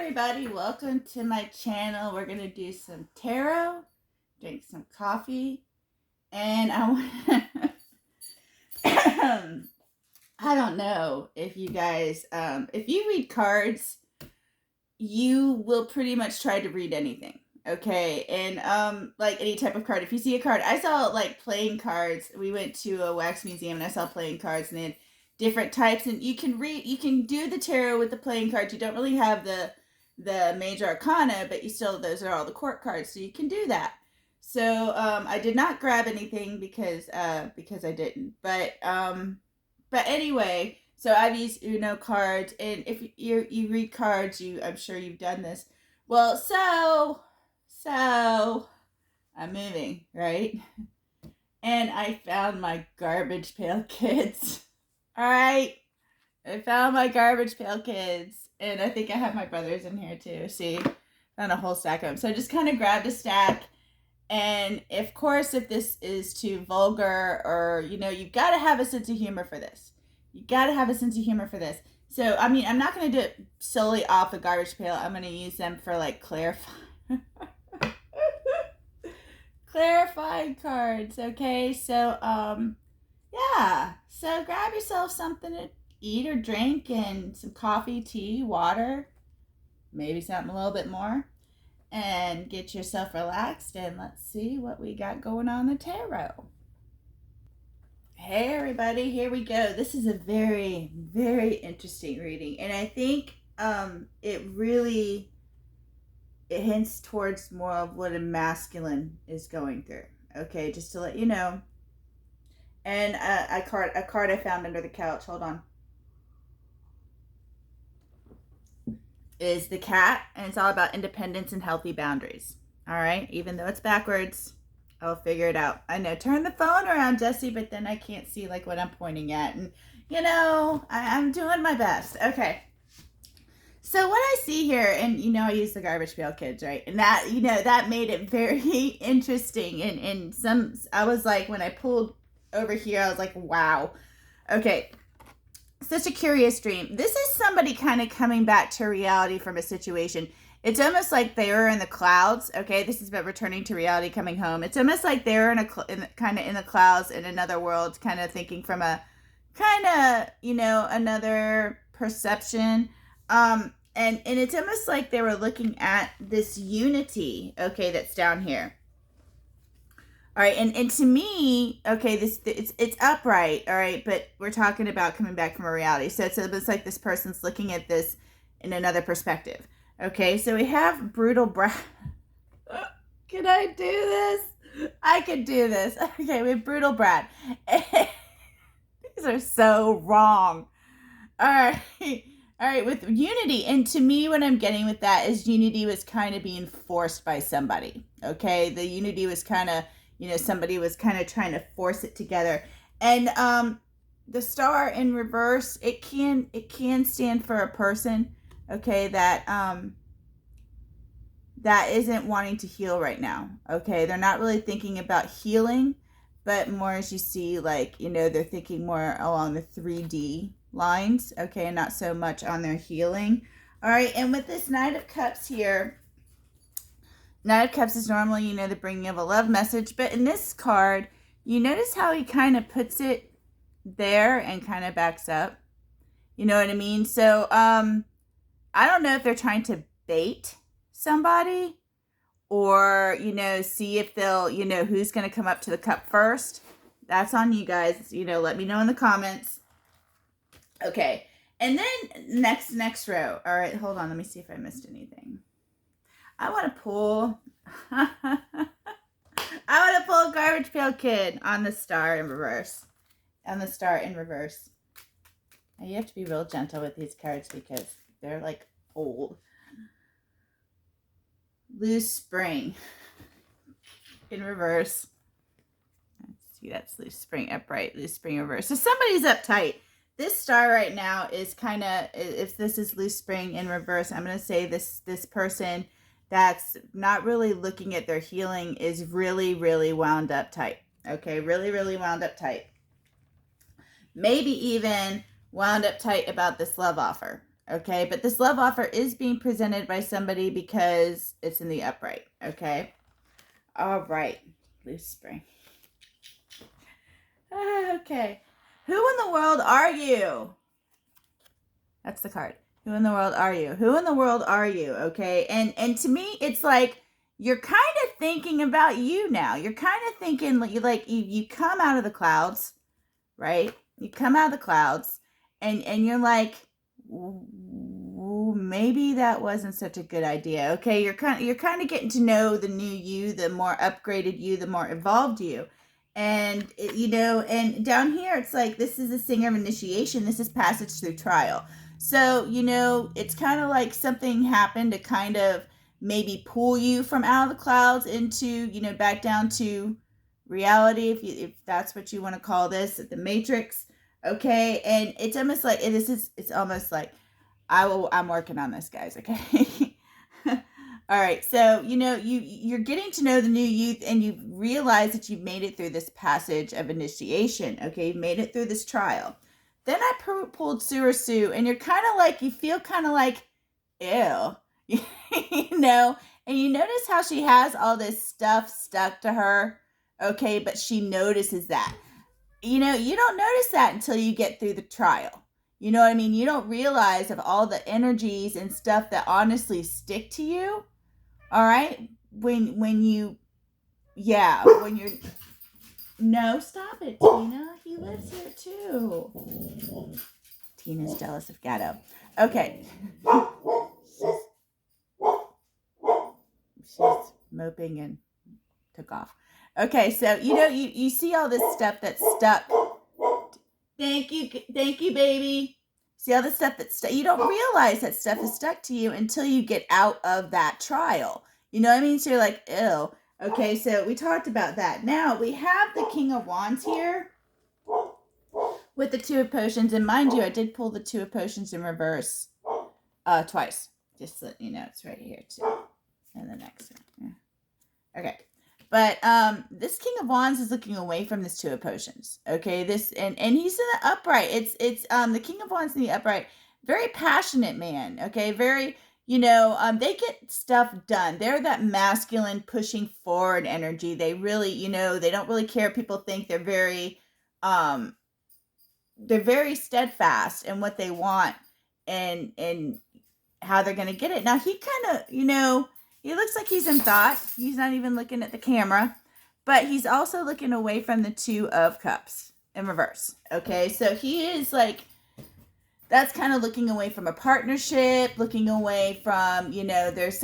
everybody, welcome to my channel. We're going to do some tarot, drink some coffee, and I want I don't know if you guys, if you read cards, you will pretty much try to read anything, okay? And like any type of card, if you see a card, I saw like playing cards. We went to a wax museum and I saw playing cards, and they had different types, and you can do the tarot with the playing cards. You don't really have the major arcana, but you still, those are all the court cards, so you can do that. So I did not grab anything because I didn't, but anyway, so I've used Uno cards, and if you read cards, I'm sure you've done this. Well, so I'm moving, right? And I found my garbage pail kids. All right, I found my garbage pail kids, and I think I have my brothers in here too. See, found a whole stack of them. So I just kind of grabbed a stack, and of course, if this is too vulgar, or you've got to have a sense of humor for this. You got to have a sense of humor for this. So I mean, I'm not going to do it solely off a garbage pail. I'm going to use them for like clarifying cards. Okay, so yeah, so grab yourself something to eat or drink, and some coffee, tea, water, maybe something a little bit more, and get yourself relaxed, and let's see what we got going on the tarot. Hey everybody, here we go. This is a very, very interesting reading, and I think it hints towards more of what a masculine is going through. Okay, just to let you know. And a card I found under the couch, hold on, is the cat, and it's all about independence and healthy boundaries. All right, even though it's backwards, I'll figure it out. I know, turn the phone around, Jesse, but then I can't see like what I'm pointing at, and I'm doing my best. Okay, so what I see here, and I use the garbage pail kids, right? And that that made it very interesting, and I was like, when I pulled over here, I was like, wow. Okay, such a curious dream. This is somebody kind of coming back to reality from a situation. It's almost like they were in the clouds. Okay, this is about returning to reality, coming home. It's almost like they were kind of in the clouds in another world, kind of thinking from a kind of another perception. And it's almost like they were looking at this unity, okay, that's down here. All right, and to me, okay, it's upright, all right, but we're talking about coming back from a reality. So it's like this person's looking at this in another perspective. Okay, so we have brutal Brad. Can I do this? I could do this. Okay, we have brutal Brad. These are so wrong. All right, with unity, and to me, what I'm getting with that is unity was kind of being forced by somebody. Okay, the unity was kind of, somebody was kind of trying to force it together. And the star in reverse, it can stand for a person, okay, that isn't wanting to heal right now. Okay, they're not really thinking about healing, but more, as you see, like, they're thinking more along the 3D lines, okay, and not so much on their healing. All right, and with this Knight of Cups here, Knight of Cups is normally, the bringing of a love message, but in this card, you notice how he kind of puts it there and kind of backs up. You know what I mean? So, I don't know if they're trying to bait somebody, or, see if they'll, who's going to come up to the cup first. That's on you guys. Let me know in the comments. Okay, and then next row. All right, hold on. Let me see if I missed anything. I want to pull a garbage pail kid on the star in reverse. Now, you have to be real gentle with these cards because they're like old. Loose spring in reverse. Let's see, that's loose spring upright, loose spring reverse. So somebody's uptight. This star right now is kind of, if this is loose spring in reverse, I'm going to say this person that's not really looking at their healing is really, really wound up tight. Okay, really, really wound up tight. Maybe even wound up tight about this love offer. Okay, but this love offer is being presented by somebody because it's in the upright. Okay. All right. Loose spring. Okay. Who in the world are you? That's the card. Who in the world are you? Who in the world are you? Okay. And to me, it's like you're kind of thinking about you now. You're kind of thinking like you come out of the clouds, right? You come out of the clouds and you're like, maybe that wasn't such a good idea. Okay, you're kind of getting to know the new you, the more upgraded you, the more evolved you. And and down here it's like this is a singer of initiation. This is passage through trial. So, it's kind of like something happened to kind of maybe pull you from out of the clouds into, back down to reality, if that's what you want to call this, the matrix. Okay, and it's almost like it's almost like I'm working on this, guys. Okay. All right, so you're getting to know the new you, and you realize that you've made it through this passage of initiation. Okay, you've made it through this trial. Then I pulled Sewer Sue, and you're kind of like, you feel kind of like, ew, and you notice how she has all this stuff stuck to her. Okay, but she notices that. You don't notice that until you get through the trial. You know what I mean? You don't realize of all the energies and stuff that honestly stick to you. All right? When you're no, stop it, Tina. He lives here too. Tina's jealous of Gatto. Okay. She's moping and took off. Okay, so you see all this stuff that's stuck. Thank you, baby. See all the stuff that's stuck. You don't realize that stuff is stuck to you until you get out of that trial. You know what I mean? So you're like, ew. Okay, so we talked about that. Now we have the King of Wands here with the Two of Potions, and mind you, I did pull the Two of Potions in reverse twice. Just so you know, it's right here too, and the next one. Yeah. Okay. But this King of Wands is looking away from this Two of Potions. Okay, this and he's in the upright. It's the King of Wands in the upright. Very passionate man. Okay, very they get stuff done. They're that masculine pushing forward energy. They really they don't really care. People think they're very steadfast in what they want and how they're gonna get it. Now he kind of he looks like he's in thought. He's not even looking at the camera. But he's also looking away from the Two of Cups in reverse. Okay, so he is like, that's kind of looking away from a partnership, looking away from, there's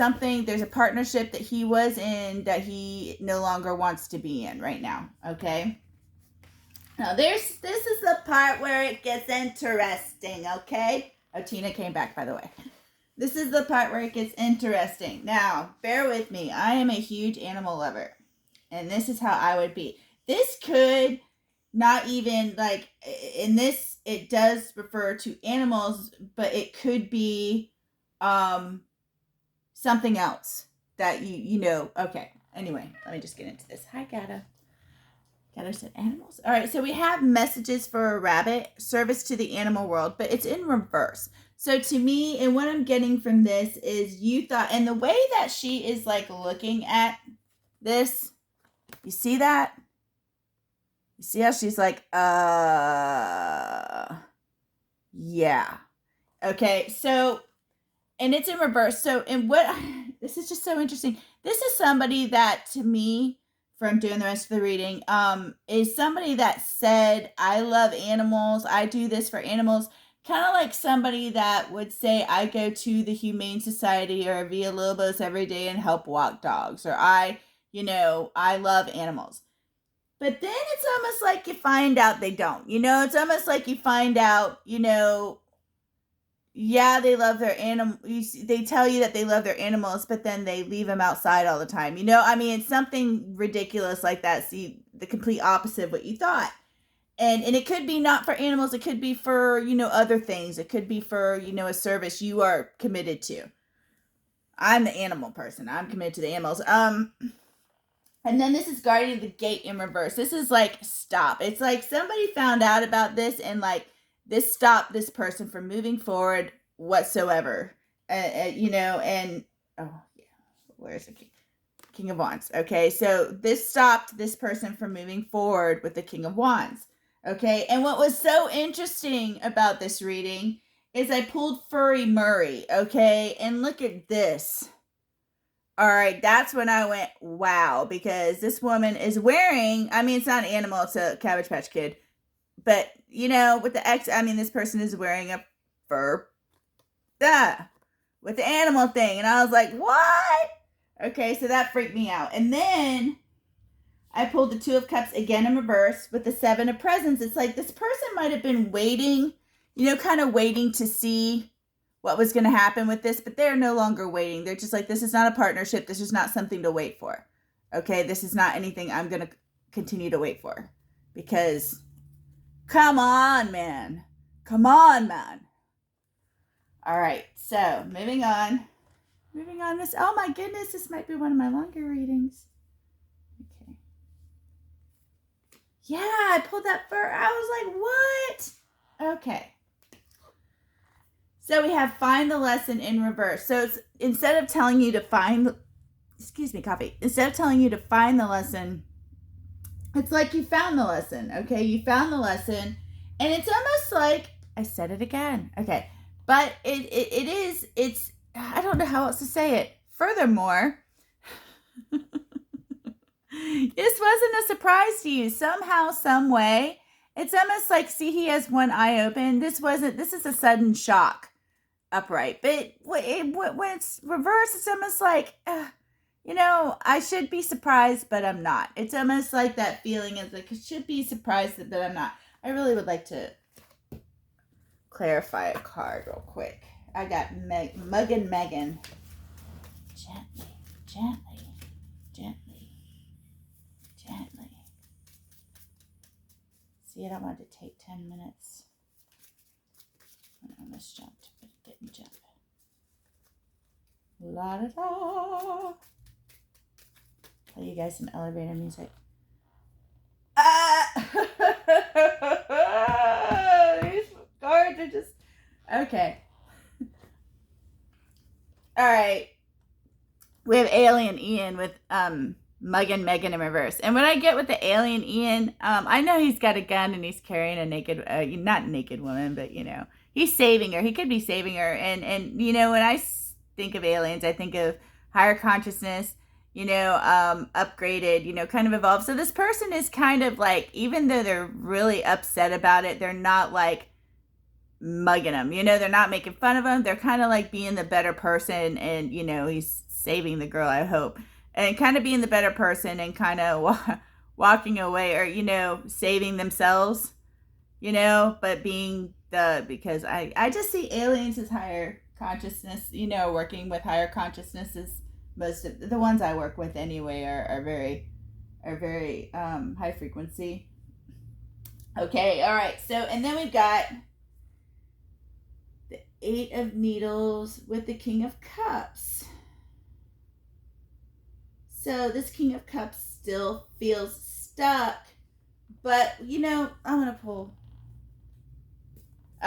a partnership that he was in that he no longer wants to be in right now. Okay. Now this is the part where it gets interesting. Okay. Oh, Tina came back, by the way. This is the part where it gets interesting. Now, bear with me. I am a huge animal lover. And this is how I would be. This could not even, like, in this, it does refer to animals, but it could be something else that Okay, anyway, let me just get into this. Hi, Gata. Gata said animals. All right, so we have messages for a rabbit, service to the animal world, but it's in reverse. So to me, and what I'm getting from this is you thought, and the way that she is like looking at this, you see that? You see how she's like, yeah. Okay, so, and it's in reverse. So, this is just so interesting. This is somebody that, to me, from doing the rest of the reading, is somebody that said, I love animals. I do this for animals. Kind of like somebody that would say, I go to the Humane Society or Villa Lobos every day and help walk dogs. Or I love animals. But then it's almost like you find out they don't. It's almost like you find out, yeah, they love their animal. They tell you that they love their animals, but then they leave them outside all the time. It's something ridiculous like that. See, the complete opposite of what you thought. And it could be not for animals. It could be for, other things. It could be for, a service you are committed to. I'm the animal person. I'm committed to the animals. And then this is guarding the gate in reverse. This is like, stop. It's like somebody found out about this and like, this stopped this person from moving forward whatsoever. And oh yeah, where's the King of Wands? Okay, so this stopped this person from moving forward with the King of Wands. Okay, and what was so interesting about this reading is I pulled Furry Murray. Okay, and look at this. All right, that's when I went, wow, because this woman is wearing, I mean, it's not an animal, it's a Cabbage Patch Kid. But, with the X, I mean, this person is wearing a fur, with the animal thing. And I was like, what? Okay, so that freaked me out. And then I pulled the Two of Cups again in reverse with the Seven of Presents. It's like this person might have been waiting, kind of waiting to see what was going to happen with this, but they're no longer waiting. They're just like, this is not a partnership. This is not something to wait for. Okay, this is not anything I'm going to continue to wait for. Because, come on, man. Come on, man. All right, so moving on. Oh my goodness, this might be one of my longer readings. Okay. Yeah, I pulled that fur. I was like, what? Okay. So we have find the lesson in reverse. So it's, instead of telling you to find the lesson, it's like you found the lesson. Okay, you found the lesson, and it's almost like, I said it again. Okay, but it's I don't know how else to say it. Furthermore, this wasn't a surprise to you. Somehow, some way, it's almost like, see, he has one eye open. This is a sudden shock upright. But when it's reversed, it's almost like, I should be surprised, but I'm not. It's almost like that feeling is like, I should be surprised, but I'm not. I really would like to clarify a card real quick. I got Muggin' Megan. Gently. See, I don't want it to take 10 minutes. I almost jumped, but it didn't jump. La da da. Play you guys some elevator music. These cards are just okay. All right. We have Alien Ian with Muggin' Megan in reverse. And what I get with the Alien Ian, I know he's got a gun and he's carrying a naked, not naked woman, but he's saving her. He could be saving her. And when I think of aliens, I think of higher consciousness, upgraded, kind of evolved. So this person is kind of like, even though they're really upset about it, they're not like mugging them, they're not making fun of him. They're kind of like being the better person. And, he's saving the girl, I hope. And kind of being the better person and kind of walking away or, saving themselves, but being because I just see aliens as higher consciousness, working with higher consciousnesses. Most of the ones I work with anyway are very high frequency. Okay, all right. So, and then we've got the Eight of Needles with the King of Cups. So this King of Cups still feels stuck, but I'm going to pull.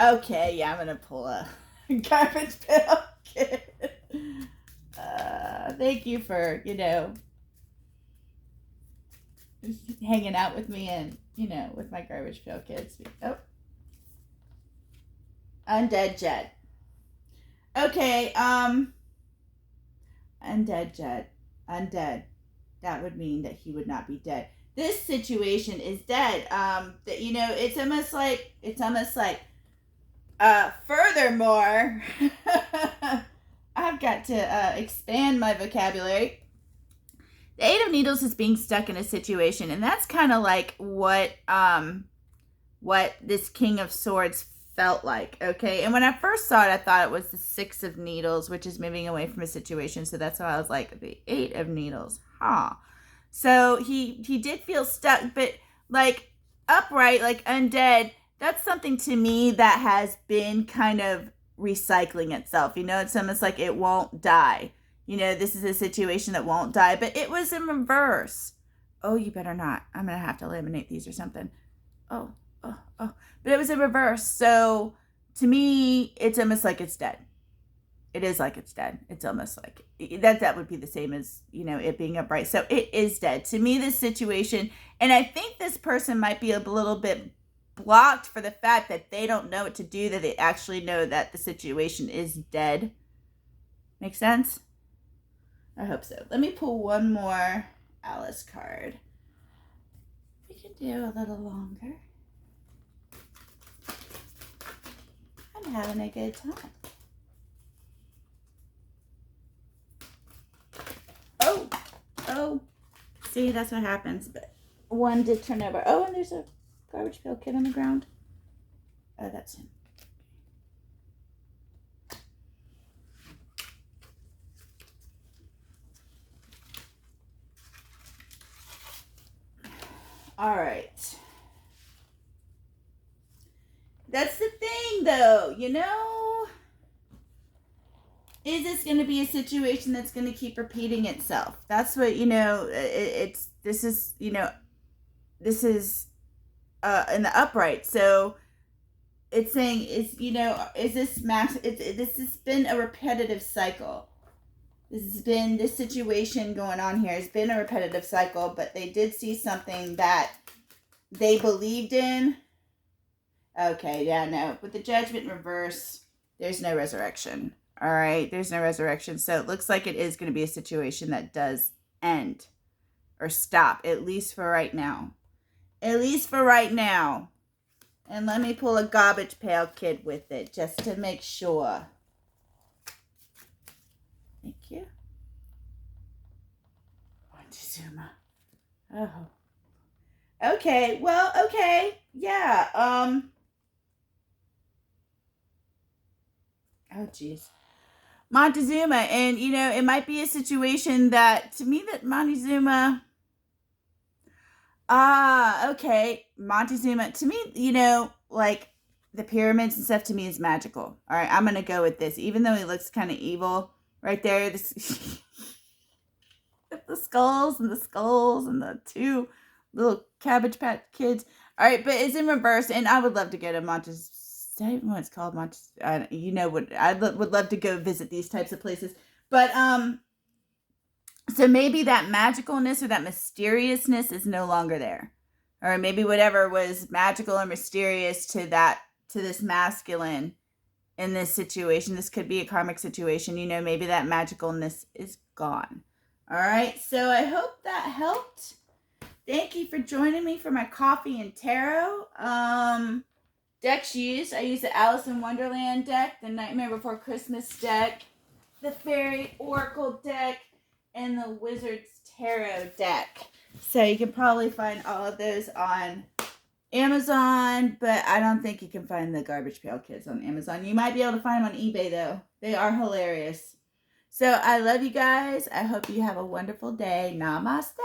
Okay, yeah, I'm going to pull a Garbage Pail Kid. Thank you for, hanging out with me and, with my Garbage Pail Kids. Oh. Undead Jed. Okay, Undead Jed. Undead. That would mean that he would not be dead. This situation is dead. It's almost like furthermore, I've got to expand my vocabulary. The Eight of Needles is being stuck in a situation, and that's kind of like what this King of Swords felt like, okay? And when I first saw it, I thought it was the Six of Needles, which is moving away from a situation, so that's why I was like, the Eight of Needles, huh? So he did feel stuck, but like upright, like undead, that's something to me that has been kind of recycling itself. It's almost like it won't die. This is a situation that won't die, but it was in reverse. Oh, you better not. I'm going to have to eliminate these or something. Oh. But it was in reverse. So to me, it's almost like it's dead. It is like it's dead. It's almost like that would be the same as, it being upright. So it is dead. To me, this situation, and I think this person might be a little bit blocked for the fact that they don't know what to do, that they actually know that the situation is dead. Make sense? I hope so. Let me pull one more Alice card. We can do a little longer. I'm having a good time. Oh, see, that's what happens. But one did turn over. Oh, and there's a garbage pail kid on the ground. Oh, that's him. All right. That's the thing, though, is this going to be a situation that's going to keep repeating itself? That's what, this is in the upright. So it's saying is this this has been a repetitive cycle. This situation going on here has been a repetitive cycle, but they did see something that they believed in. Okay, yeah, no. With the Judgment in reverse, there's no resurrection. All right, there's no resurrection. So it looks like it is going to be a situation that does end or stop, at least for right now. At least for right now. And let me pull a garbage pail kid with it just to make sure. Thank you. Montezuma. Oh. Okay, well, okay. Yeah, oh, geez. Montezuma, and it might be a situation that, to me, that Montezuma, okay, Montezuma, to me, like the pyramids and stuff, to me is magical. All right, I'm gonna go with this, even though he looks kind of evil right there. This the skulls and the two little Cabbage Patch Kids. All right, but it's in reverse, and I would love to get a Montezuma. I don't know what it's called, what I would love to go visit these types of places. But so maybe that magicalness or that mysteriousness is no longer there, or maybe whatever was magical or mysterious to this masculine in this situation. This could be a karmic situation. Maybe that magicalness is gone. All right. So I hope that helped. Thank you for joining me for my coffee and tarot. Decks used. I used the Alice in Wonderland deck, the Nightmare Before Christmas deck, the Fairy Oracle deck, and the Wizard's Tarot deck. So you can probably find all of those on Amazon, but I don't think you can find the Garbage Pail Kids on Amazon. You might be able to find them on eBay, though. They are hilarious. So I love you guys. I hope you have a wonderful day. Namaste.